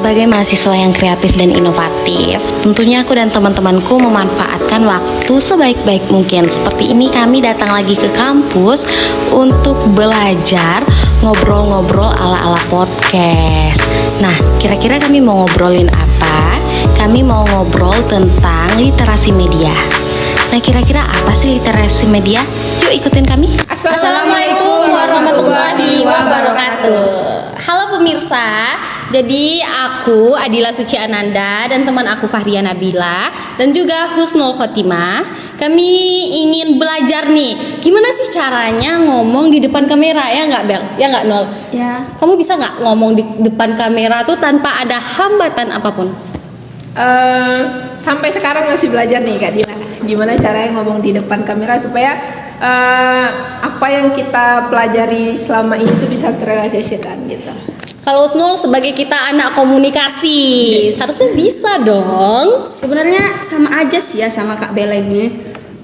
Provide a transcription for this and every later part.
Sebagai mahasiswa yang kreatif dan inovatif, tentunya aku dan teman-temanku memanfaatkan waktu sebaik-baik mungkin. Seperti ini kami datang lagi ke kampus untuk belajar ngobrol-ngobrol ala-ala podcast. Nah, kira-kira kami mau ngobrolin apa? Kami mau ngobrol tentang literasi media. Nah, kira-kira apa sih literasi media? Yuk ikutin kami. Assalamualaikum warahmatullahi wabarakatuh. Halo pemirsa, jadi aku Adila Suci Ananda dan teman aku Fahria Nabila dan juga Husnul Khotimah. Kami ingin belajar nih, gimana sih caranya ngomong di depan kamera, ya nggak Bel? Ya nggak Nol? Ya. Kamu bisa nggak ngomong di depan kamera tuh tanpa ada hambatan apapun? Sampai sekarang masih belajar nih Kak Dila, gimana caranya ngomong di depan kamera supaya apa yang kita pelajari selama ini tuh bisa terrealisasikan gitu. Kalau Husnul sebagai kita anak komunikasi, harusnya bisa dong. Sebenarnya sama aja sih ya sama Kak Bella ini.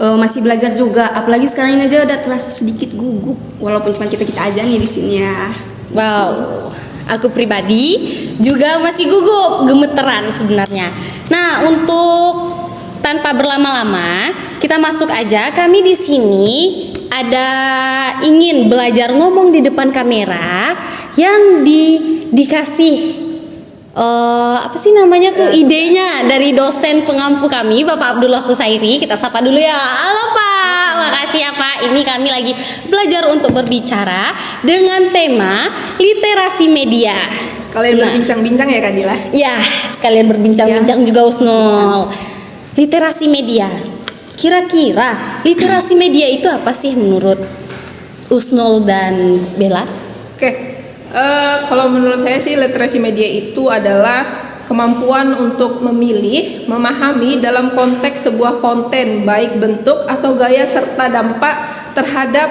Masih belajar juga, apalagi sekarang ini aja udah terasa sedikit gugup walaupun cuma kita aja nih di sini ya. Wow, aku pribadi juga masih gugup, gemeteran sebenarnya. Nah, untuk tanpa berlama-lama, kita masuk aja. Kami di sini ada ingin belajar ngomong di depan kamera yang dikasih apa sih namanya tuh idenya dari dosen pengampu kami Bapak Abdullah Husairi. Kita sapa dulu ya. Halo Pak, makasih ya Pak. Ini kami lagi belajar untuk berbicara dengan tema literasi media. Sekalian berbincang-bincang ya Kak Dila. Ya, sekalian berbincang-bincang juga Husnul. Literasi media. Kira-kira literasi media itu apa sih menurut Husnul dan Bella? Oke. Kalau menurut saya sih literasi media itu adalah kemampuan untuk memilih, memahami dalam konteks sebuah konten baik bentuk atau gaya serta dampak terhadap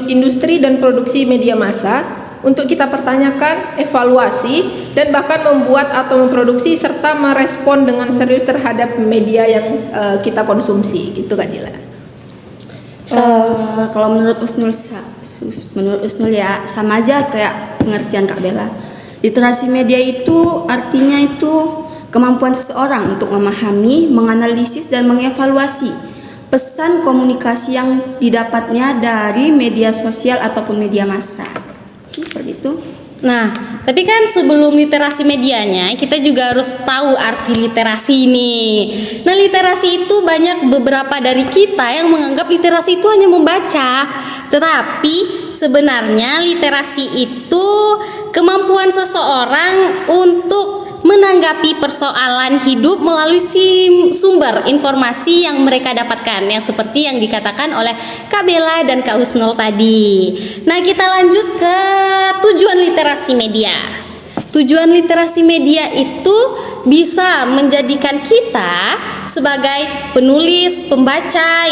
industri dan produksi media massa untuk kita pertanyakan, evaluasi dan bahkan membuat atau memproduksi serta merespon dengan serius terhadap media yang kita konsumsi gitu Kak Dila. Kalau menurut Usnul ya sama aja kayak pengertian Kak Bella. Literasi media itu artinya itu kemampuan seseorang untuk memahami, menganalisis dan mengevaluasi pesan komunikasi yang didapatnya dari media sosial ataupun media massa. Seperti itu. Nah, tapi kan sebelum literasi medianya, kita juga harus tahu arti literasi ini. Nah, literasi itu banyak beberapa dari kita yang menganggap literasi itu hanya membaca. Tetapi sebenarnya literasi itu kemampuan seseorang untuk menanggapi persoalan hidup melalui sumber informasi yang mereka dapatkan, yang seperti yang dikatakan oleh Kak Bella dan Kak Husnul tadi. Nah, kita lanjut ke tujuan literasi media. Tujuan literasi media itu bisa menjadikan kita sebagai penulis, pembaca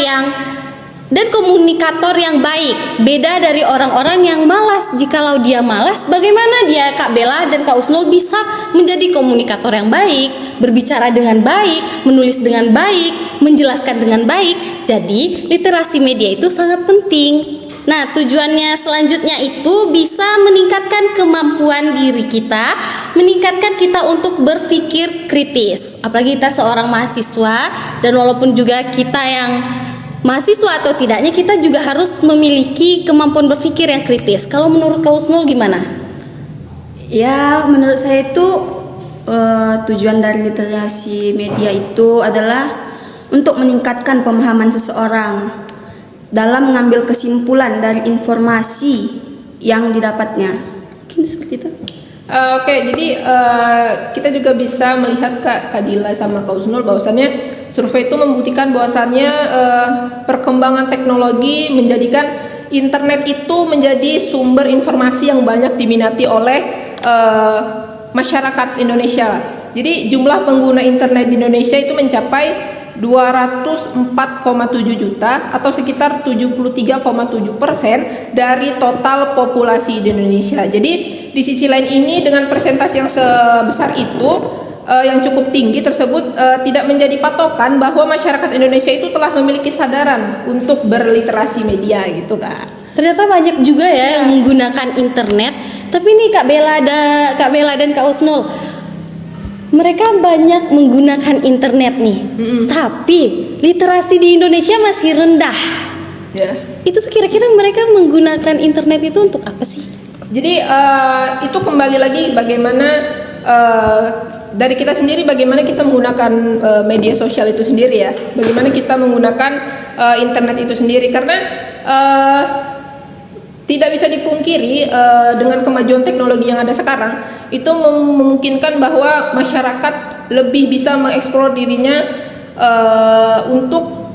dan komunikator yang baik. Beda dari orang-orang yang malas. Jikalau dia malas, bagaimana dia Kak Bella dan Kak Husnul bisa menjadi komunikator yang baik, berbicara dengan baik, menulis dengan baik, menjelaskan dengan baik. Jadi literasi media itu sangat penting. Nah, tujuannya selanjutnya itu bisa meningkatkan kemampuan diri kita, meningkatkan kita untuk berpikir kritis. Apalagi kita seorang mahasiswa, dan walaupun juga kita yang mahasiswa atau tidaknya, kita juga harus memiliki kemampuan berpikir yang kritis. Kalau menurut Kak Husnul gimana? Ya, menurut saya itu tujuan dari literasi media itu adalah untuk meningkatkan pemahaman seseorang dalam mengambil kesimpulan dari informasi yang didapatnya. Mungkin seperti itu. Oke, jadi kita juga bisa melihat Kak Dila sama Kak Husnul bahwasannya survei itu membuktikan bahwasannya perkembangan teknologi menjadikan internet itu menjadi sumber informasi yang banyak diminati oleh masyarakat Indonesia. Jadi jumlah pengguna internet di Indonesia itu mencapai 204,7 juta atau sekitar 73,7% dari total populasi di Indonesia. Jadi di sisi lain ini dengan persentase yang sebesar itu yang cukup tinggi tersebut tidak menjadi patokan bahwa masyarakat Indonesia itu telah memiliki kesadaran untuk berliterasi media gitu Kak. Ternyata banyak juga ya yang menggunakan internet Tapi nih Kak Bella dan Kak Usnul, mereka banyak menggunakan internet nih, tapi literasi di Indonesia masih rendah. Ya. Itu tuh kira-kira mereka menggunakan internet itu untuk apa sih? Jadi itu kembali lagi bagaimana dari kita sendiri, bagaimana kita menggunakan media sosial itu sendiri ya, bagaimana kita menggunakan internet itu sendiri, karena tidak bisa dipungkiri dengan kemajuan teknologi yang ada sekarang itu memungkinkan bahwa masyarakat lebih bisa mengeksplor dirinya untuk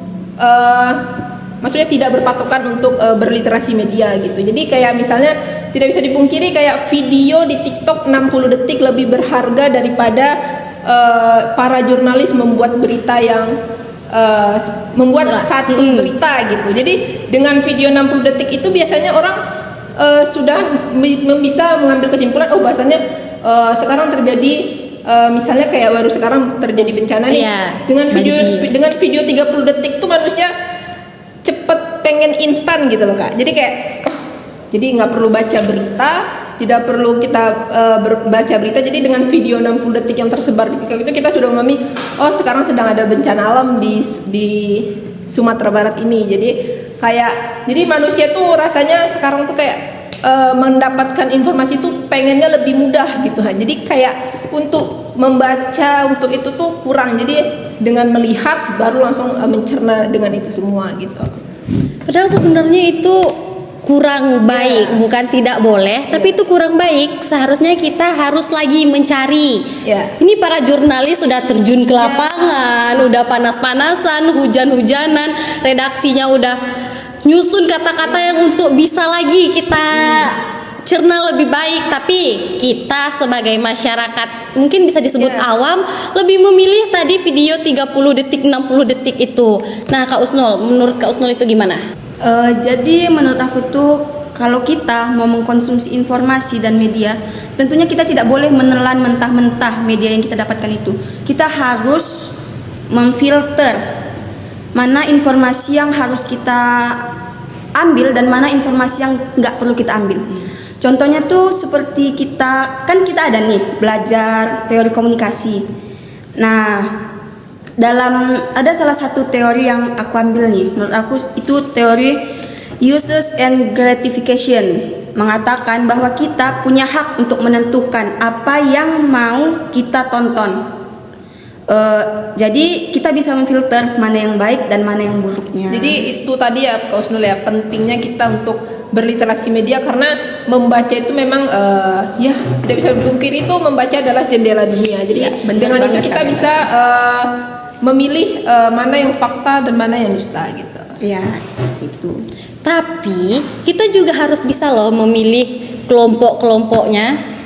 maksudnya tidak berpatokan untuk berliterasi media gitu. Jadi kayak misalnya tidak bisa dipungkiri kayak video di TikTok 60 detik lebih berharga daripada para jurnalis membuat berita yang membuat satu berita gitu. Jadi dengan video 60 detik itu biasanya orang sudah bisa mengambil kesimpulan, oh bahasanya sekarang terjadi misalnya kayak baru sekarang terjadi bencana nih. Dengan video 30 detik tuh manusia cepet pengen instan gitu loh Kak. Jadi kayak jadi nggak perlu baca berita, tidak perlu kita baca berita. Jadi dengan video 60 detik yang tersebar di TikTok itu kita sudah memahami, oh sekarang sedang ada bencana alam di Sumatera Barat ini. Jadi manusia tuh rasanya sekarang tuh kayak mendapatkan informasi itu pengennya lebih mudah gitu. Jadi kayak untuk membaca untuk itu tuh kurang. Jadi dengan melihat baru langsung mencerna dengan itu semua gitu. Padahal sebenarnya itu kurang baik, bukan tidak boleh, tapi itu kurang baik. Seharusnya kita harus lagi mencari. Ini para jurnalis sudah terjun ke lapangan, udah panas-panasan, hujan-hujanan, redaksinya udah nyusun kata-kata yang untuk bisa lagi kita cerna lebih baik. Tapi kita sebagai masyarakat mungkin bisa disebut awam lebih memilih tadi video 30 detik 60 detik itu. Nah Kak Usnul, menurut Kak Usnul itu gimana? Jadi menurut aku tuh kalau kita mau mengkonsumsi informasi dan media, tentunya kita tidak boleh menelan mentah-mentah media yang kita dapatkan itu. Kita harus memfilter mana informasi yang harus kita ambil dan mana informasi yang nggak perlu kita ambil. Contohnya tuh seperti kita ada nih belajar teori komunikasi. Nah, ada salah satu teori yang aku ambil nih, menurut aku itu teori uses and gratification, mengatakan bahwa kita punya hak untuk menentukan apa yang mau kita tonton. Jadi kita bisa memfilter mana yang baik dan mana yang buruknya. Jadi itu tadi ya Kak Usnul ya, pentingnya kita untuk berliterasi media, karena membaca itu memang ya tidak bisa dipungkiri itu membaca adalah jendela dunia. Jadi dengan itu kita bisa memilih mana yang fakta dan mana yang dusta gitu. Ya, seperti itu. Tapi kita juga harus bisa loh memilih kelompok-kelompoknya.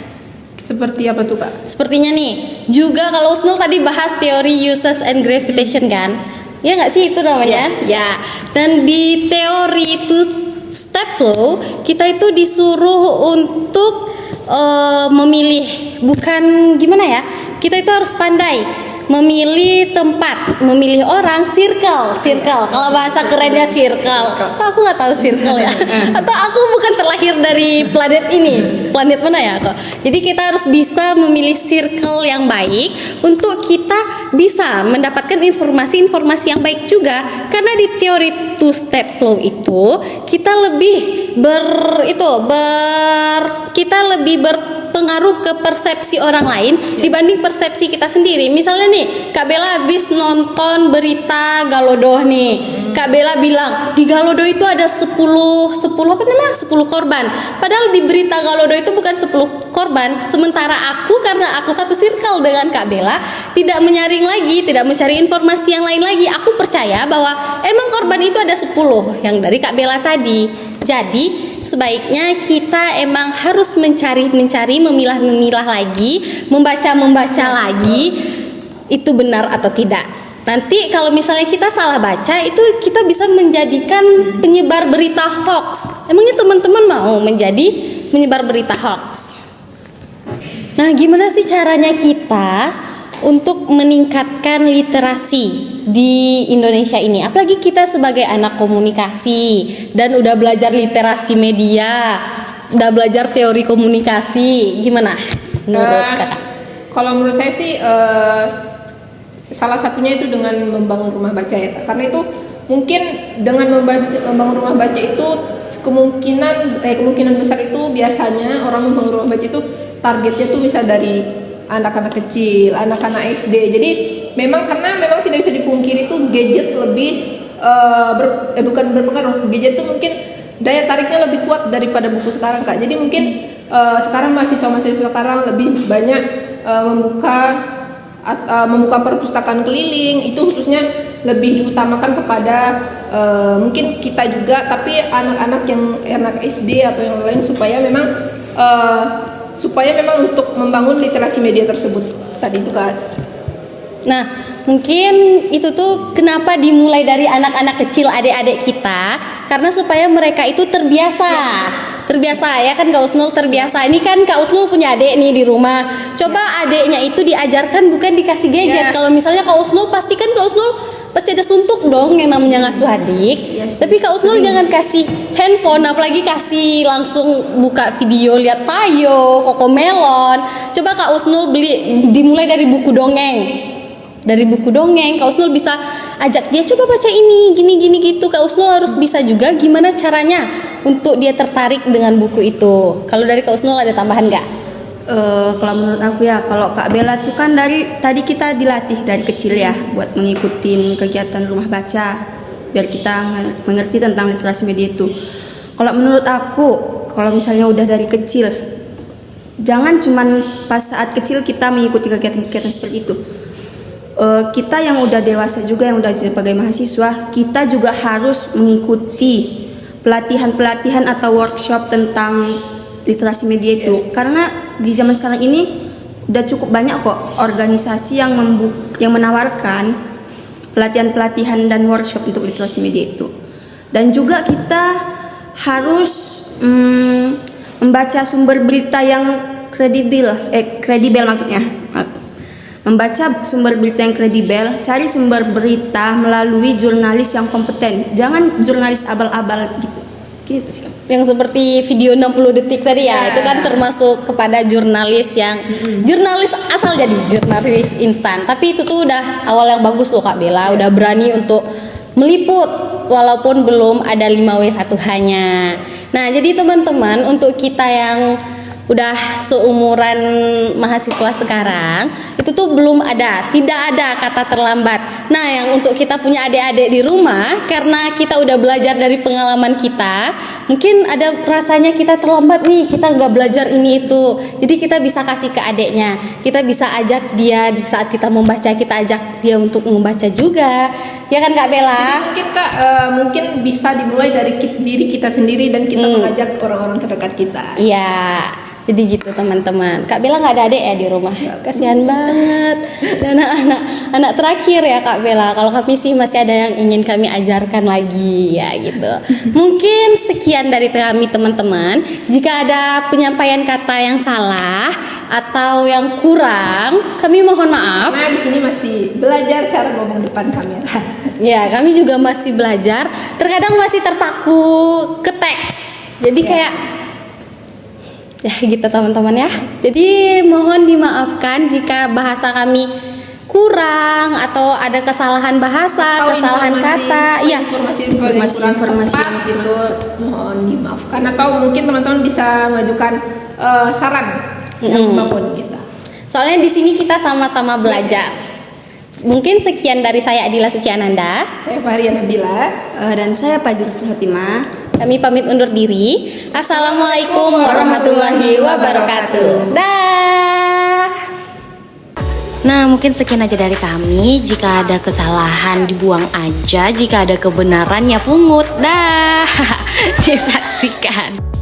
Seperti apa tuh Kak? Sepertinya nih, juga kalau Usnul tadi bahas teori uses and gravitation kan? Ya nggak sih itu namanya? Ya. Dan di teori itu step flow, kita itu disuruh untuk memilih, bukan gimana ya? Kita itu harus pandai memilih tempat, memilih orang, circle. Kalau bahasa kerennya circle. So, aku nggak tahu circle ya. Atau aku bukan terlahir dari planet ini. Planet mana ya kok? Jadi kita harus bisa memilih circle yang baik untuk kita bisa mendapatkan informasi-informasi yang baik juga. Karena di teori two step flow itu kita lebih berpengaruh ke persepsi orang lain dibanding persepsi kita sendiri. Misalnya nih, Kak Bella habis nonton berita Galodoh nih. Kak Bella bilang di Galodoh itu ada 10 korban. Padahal di berita Galodoh itu bukan 10 korban. Sementara aku, karena aku satu circle dengan Kak Bella, tidak menyaring lagi, tidak mencari informasi yang lain lagi. Aku percaya bahwa emang korban itu ada 10 yang dari Kak Bella tadi. Jadi sebaiknya kita emang harus mencari, memilah lagi, membaca lagi itu benar atau tidak. Nanti kalau misalnya kita salah baca, itu kita bisa menjadikan penyebar berita hoax. Emangnya teman-teman mau menjadi penyebar berita hoax? Nah, gimana sih caranya kita untuk meningkatkan literasi di Indonesia ini? Apalagi kita sebagai anak komunikasi dan udah belajar literasi media. udah belajar teori komunikasi, gimana menurut kakak? Kalau menurut saya sih salah satunya itu dengan membangun rumah baca ya, karena itu mungkin dengan membangun rumah baca itu kemungkinan besar itu biasanya orang membangun rumah baca itu targetnya tuh bisa dari anak-anak kecil, anak-anak SD. Jadi memang tidak bisa dipungkiri itu gadget lebih bukan berpengaruh. Gadget itu mungkin daya tariknya lebih kuat daripada buku sekarang, Kak. Jadi mungkin sekarang mahasiswa sekarang lebih banyak membuka perpustakaan keliling, itu khususnya lebih diutamakan kepada mungkin kita juga, tapi anak-anak SD atau yang lain supaya memang untuk membangun literasi media tersebut tadi itu Kak. Nah, mungkin itu tuh kenapa dimulai dari anak-anak kecil, adik-adik kita, karena supaya mereka itu terbiasa ya kan Kak Usnul, terbiasa. Ini kan Kak Usnul punya adik nih di rumah, coba adiknya itu diajarkan bukan dikasih gadget. Kalau misalnya Kak Usnul, pastikan Kak Usnul pasti ada suntuk dong yang namanya ngasuh adik. Tapi Kak Usnul jangan kasih handphone, apalagi kasih langsung buka video lihat Tayo, Cocomelon. Coba Kak Usnul dimulai dari buku dongeng. Kak Usnul bisa ajak dia coba baca ini, gini gitu. Kak Usnul harus bisa juga gimana caranya untuk dia tertarik dengan buku itu. Kalau dari Kak Usnul ada tambahan nggak? Kalau menurut aku ya, kalau Kak Bella tuh kan dari tadi kita dilatih dari kecil ya buat mengikuti kegiatan rumah baca biar kita mengerti tentang literasi media itu. Kalau menurut aku, kalau misalnya udah dari kecil, jangan cuman pas saat kecil kita mengikuti kegiatan-kegiatan seperti itu. Kita yang udah dewasa juga, yang udah sebagai mahasiswa, kita juga harus mengikuti pelatihan-pelatihan atau workshop tentang literasi media itu. Karena di zaman sekarang ini udah cukup banyak kok organisasi yang menawarkan pelatihan-pelatihan dan workshop untuk literasi media itu. Dan juga kita harus membaca sumber berita yang kredibel maksudnya. Membaca sumber berita yang kredibel, cari sumber berita melalui jurnalis yang kompeten. Jangan jurnalis abal-abal gitu sih. Yang seperti video 60 detik tadi ya, itu kan termasuk kepada jurnalis yang jurnalis asal jadi jurnalis instan. Tapi itu tuh udah awal yang bagus loh Kak Bella, udah berani untuk meliput walaupun belum ada 5W1H-nya. Nah, jadi teman-teman, untuk kita yang udah seumuran mahasiswa sekarang, itu tuh tidak ada kata terlambat. Nah, yang untuk kita punya adik-adik di rumah, karena kita udah belajar dari pengalaman kita, mungkin ada rasanya kita terlambat nih, kita nggak belajar ini itu. Jadi kita bisa kasih ke adiknya, kita bisa ajak dia di saat kita membaca, kita ajak dia untuk membaca juga, ya kan Kak Bella? Jadi mungkin Kak, mungkin bisa dimulai dari diri kita sendiri dan kita mengajak orang-orang terdekat kita. Iya. Jadi gitu teman-teman. Kak Bella nggak ada adik ya di rumah. Kasihan banget. Dan anak terakhir ya Kak Bella. Kalau kami sih masih ada yang ingin kami ajarkan lagi ya gitu. Mungkin sekian dari kami teman-teman. Jika ada penyampaian kata yang salah atau yang kurang, kami mohon maaf. Nah, di sini masih belajar cara ngomong depan kamera. Ya, kami juga masih belajar. Terkadang masih terpaku ke teks. Jadi kayak ya gitu teman-teman ya. Jadi mohon dimaafkan jika bahasa kami kurang atau ada kesalahan bahasa, kesalahan kata. Iya. Informasi itu mohon dimaafkan, atau mungkin teman-teman bisa mengajukan saran yang apapun kita. Soalnya di sini kita sama-sama belajar. Mungkin sekian dari saya, Adila Suciananda. Saya Fahria Nabila. Dan saya Fajrul Fatimah. Kami pamit undur diri. Assalamualaikum warahmatullahi wabarakatuh. Dah. Nah, mungkin sekian aja dari kami. Jika ada kesalahan dibuang aja, jika ada kebenaran ya pungut. Dah. Disaksikan.